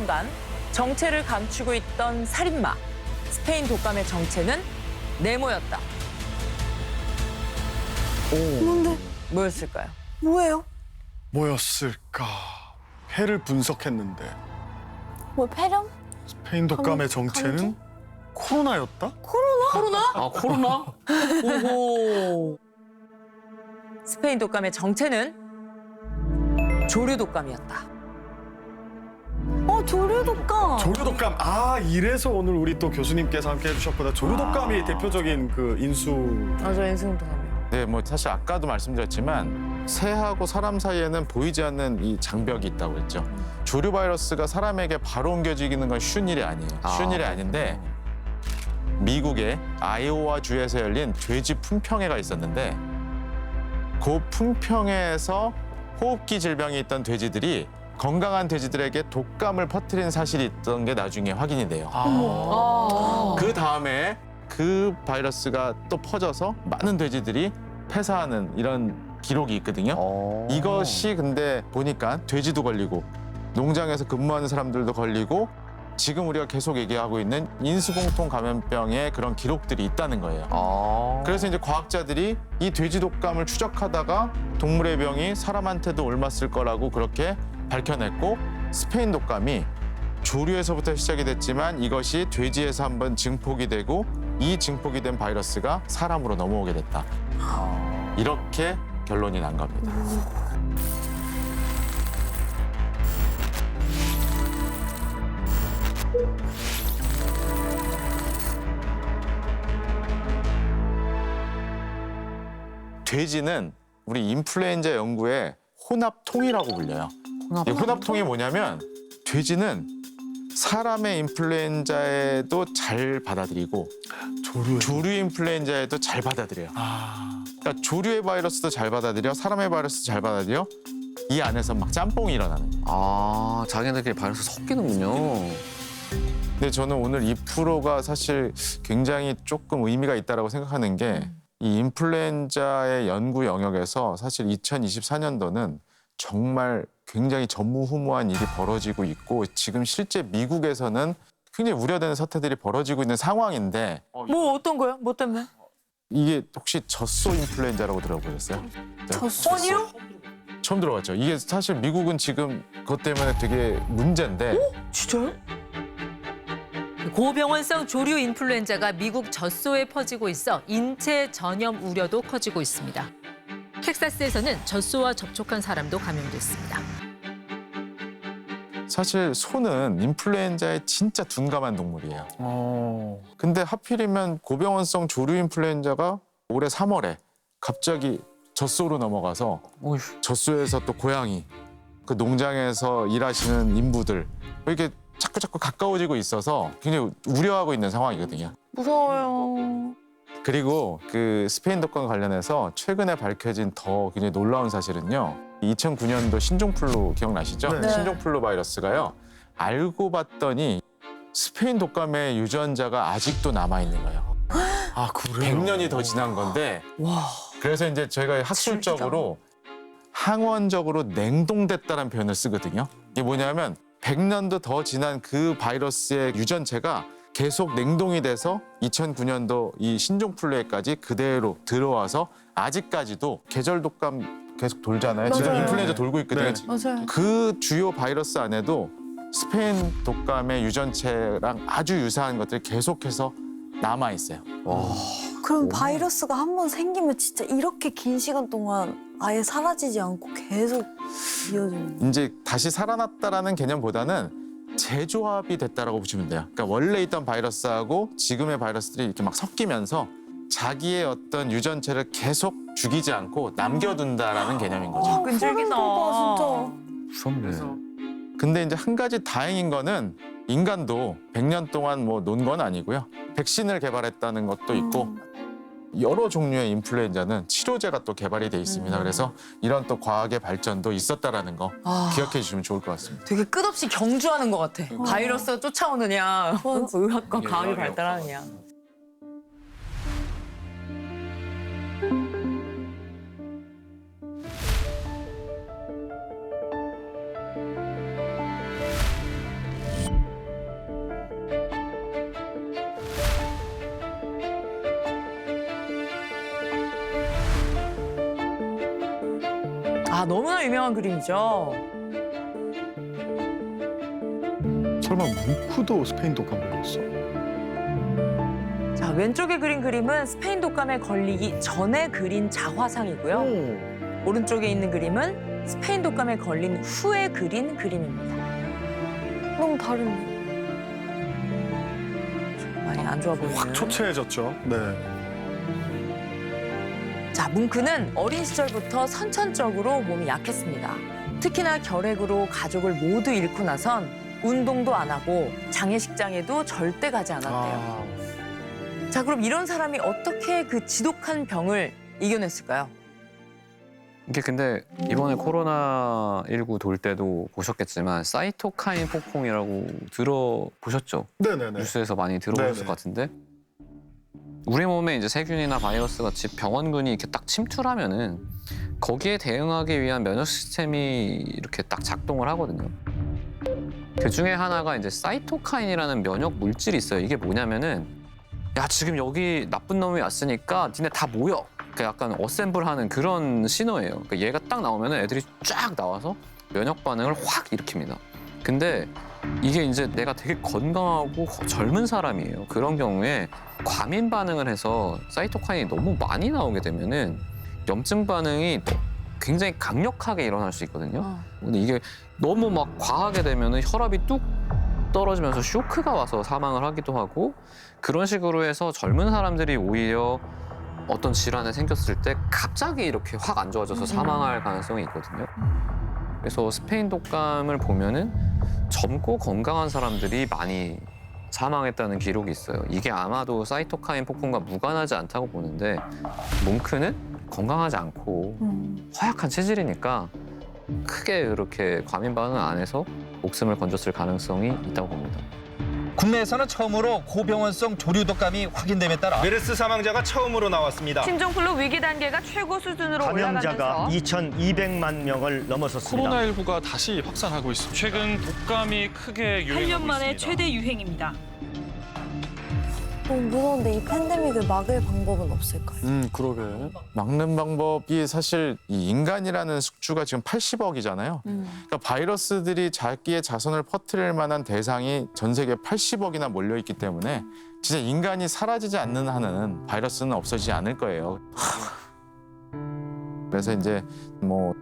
년간 정체를 감추고 있던 살인마. 스페인 독감의 정체는 네모였다. 뭔데? 뭐였을까요? 뭐예요? 뭐였을까? 폐를 분석했는데 뭐 폐렴? 스페인 독감의 정체는 감기? 코로나였다? 아, 코로나? 오호. 스페인 독감의 정체는 조류 독감이었다. 조류독감. 조류독감. 아, 이래서 오늘 우리 또 교수님께서 함께 해주셨구나. 조류독감이 대표적인 그 인수. 맞아, 인수인 독감이요. 네, 뭐 사실 아까도 말씀드렸지만 새하고 사람 사이에는 보이지 않는 이 장벽이 있다고 했죠. 조류 바이러스가 사람에게 바로 옮겨지는 건 쉬운 일이 아니에요. 쉬운 일이 아닌데 미국의 아이오와 주에서 열린 돼지 품평회가 있었는데 그 품평회에서 호흡기 질병이 있던 돼지들이 건강한 돼지들에게 독감을 퍼뜨린 사실이 있던 게 나중에 확인이 돼요. 그 다음에 그 바이러스가 또 퍼져서 많은 돼지들이 폐사하는 이런 기록이 있거든요. 이것이 근데 보니까 돼지도 걸리고 농장에서 근무하는 사람들도 걸리고 지금 우리가 계속 얘기하고 있는 인수공통 감염병의 그런 기록들이 있다는 거예요. 그래서 이제 과학자들이 이 돼지 독감을 추적하다가 동물의 병이 사람한테도 옮았을 거라고 그렇게 밝혀냈고 스페인 독감이 조류에서부터 시작이 됐지만 이것이 돼지에서 한번 증폭이 되고 이 증폭이 된 바이러스가 사람으로 넘어오게 됐다. 이렇게 결론이 난 겁니다. 돼지는 우리 인플루엔자 연구의 혼합통이라고 불려요. 이 혼합통이 뭐냐면 돼지는 사람의 인플루엔자에도 잘 받아들이고 조류 인플루엔자에도 잘 받아들여요. 그러니까 조류의 바이러스도 잘 받아들여, 사람의 바이러스도 잘 받아들여. 이 안에서 막 짬뽕이 일어나는 거예요. 아, 자기네들끼리 바이러스 섞이는군요. 근데 저는 오늘 이 프로가 사실 굉장히 조금 의미가 있다고 생각하는 게 이 인플루엔자의 연구 영역에서 사실 2024년도는 정말 굉장히 전무후무한 일이 벌어지고 있고 지금 실제 미국에서는 굉장히 우려되는 사태들이 벌어지고 있는 상황인데 뭐 어떤 거요? 뭐 때문에? 이게 혹시 젖소 인플루엔자라고 들어보셨어요? 아니요? 처음 들어봤죠. 이게 사실 미국은 지금 그것 때문에 되게 문제인데 진짜요? 고병원성 조류 인플루엔자가 미국 젖소에 퍼지고 있어 인체 전염 우려도 커지고 있습니다. 텍사스에서는 젖소와 접촉한 사람도 감염됐습니다. 사실 소는 인플루엔자에 진짜 둔감한 동물이에요. 근데 하필이면 고병원성 조류 인플루엔자가 올해 3월에 갑자기 젖소로 넘어가서 젖소에서 또 고양이, 그 농장에서 일하시는 인부들 이렇게 자꾸 가까워지고 있어서 굉장히 우려하고 있는 상황이거든요. 무서워요. 그리고 그 스페인 독감 관련해서 최근에 밝혀진 더 굉장히 놀라운 사실은요. 2009년도 신종플루 기억나시죠? 네. 신종플루 바이러스가요. 알고 봤더니 스페인 독감의 유전자가 아직도 남아있는 거예요. 아, 그래요? 100년이 더 지난 건데 그래서 이제 저희가 학술적으로 항원적으로 냉동됐다는 표현을 쓰거든요. 이게 뭐냐면 100년도 더 지난 그 바이러스의 유전체가 계속 냉동이 돼서 2009년도 이 신종플루에까지 그대로 들어와서 아직까지도 계절 독감 계속 돌잖아요. 지금 맞아요. 인플루엔자 돌고 있거든요. 네. 맞아요. 그 주요 바이러스 안에도 스페인 독감의 유전체랑 아주 유사한 것들이 계속해서 남아 있어요. 그럼 바이러스가 한 번 생기면 진짜 이렇게 긴 시간 동안 아예 사라지지 않고 계속 이어지는 거예요? 이제 다시 살아났다라는 개념보다는 재조합이 됐다라고 보시면 돼요. 그러니까 원래 있던 바이러스하고 지금의 바이러스들이 이렇게 막 섞이면서 자기의 어떤 유전체를 계속 죽이지 않고 남겨둔다라는 개념인 거죠. 끈질기다. 진짜. 무섭네. 근데 이제 한 가지 다행인 거는 인간도 100년 동안 뭐 논 건 아니고요. 백신을 개발했다는 것도 있고 여러 종류의 인플루엔자는 치료제가 또 개발이 돼 있습니다. 그래서 이런 또 과학의 발전도 있었다라는 거 기억해 주시면 좋을 것 같습니다. 되게 끝없이 경주하는 것 같아. 바이러스가 쫓아오느냐, 의학과 과학이 발달하느냐. 아, 너무나 유명한 그림이죠. 설마 뭉크도 스페인 독감 걸렸어? 자, 왼쪽에 그린 그림은 스페인 독감에 걸리기 전에 그린 자화상이고요. 오른쪽에 있는 그림은 스페인 독감에 걸린 후에 그린 그림입니다. 너무 다르네. 많이 안 좋아 보이는. 확 초췌해졌죠. 네. 자, 뭉크는 어린 시절부터 선천적으로 몸이 약했습니다. 특히나 결핵으로 가족을 모두 잃고 나선 운동도 안 하고 장례식장에도 절대 가지 않았대요. 자, 그럼 이런 사람이 어떻게 그 지독한 병을 이겨냈을까요? 이게 근데 이번에 코로나19 돌 때도 보셨겠지만 사이토카인 폭풍이라고 들어보셨죠? 네네네. 뉴스에서 많이 들어보셨을 네네. 것 같은데 우리 몸에 이제 세균이나 바이러스 같이 병원군이 이렇게 딱 침투하면은 거기에 대응하기 위한 면역 시스템이 이렇게 딱 작동을 하거든요. 그 중에 하나가 이제 사이토카인이라는 면역 물질이 있어요. 이게 뭐냐면은 야 지금 여기 나쁜 놈이 왔으니까 니네 다 모여. 그러니까 약간 어셈블하는 그런 신호예요. 그러니까 얘가 딱 나오면은 애들이 쫙 나와서 면역 반응을 확 일으킵니다. 근데 이게 이제 내가 되게 건강하고 젊은 사람이에요. 그런 경우에 과민 반응을 해서 사이토카인이 너무 많이 나오게 되면은 염증 반응이 굉장히 강력하게 일어날 수 있거든요. 근데 이게 너무 막 과하게 되면은 혈압이 뚝 떨어지면서 쇼크가 와서 사망을 하기도 하고 그런 식으로 해서 젊은 사람들이 오히려 어떤 질환이 생겼을 때 갑자기 이렇게 확 안 좋아져서 사망할 가능성이 있거든요. 그래서 스페인 독감을 보면은 젊고 건강한 사람들이 많이 사망했다는 기록이 있어요. 이게 아마도 사이토카인 폭풍과 무관하지 않다고 보는데 뭉크는 건강하지 않고 허약한 체질이니까 크게 그렇게 과민 반응 안 해서 목숨을 건졌을 가능성이 있다고 봅니다. 국내에서는 처음으로 고병원성 조류 독감이 확인됨에 따라 메르스 사망자가 처음으로 나왔습니다. 신종플루 위기 단계가 최고 수준으로 감염자가 올라가면서 2,200만 명을 넘어섰습니다. 코로나19가 다시 확산하고 있습니다. 최근 독감이 크게 유행하고 8년 만에 있습니다. 최대 유행입니다. 너무 무서운데 이 팬데믹을 막을 방법은 없을까요? 그러게. 막는 방법이 사실 이 인간이라는 숙주가 지금 80억이잖아요. 그러니까 바이러스들이 자기의 자손을 퍼뜨릴 만한 대상이 전 세계 80억이나 몰려 있기 때문에 진짜 인간이 사라지지 않는 한은 바이러스는 없어지지 않을 거예요. 그래서 이제 뭐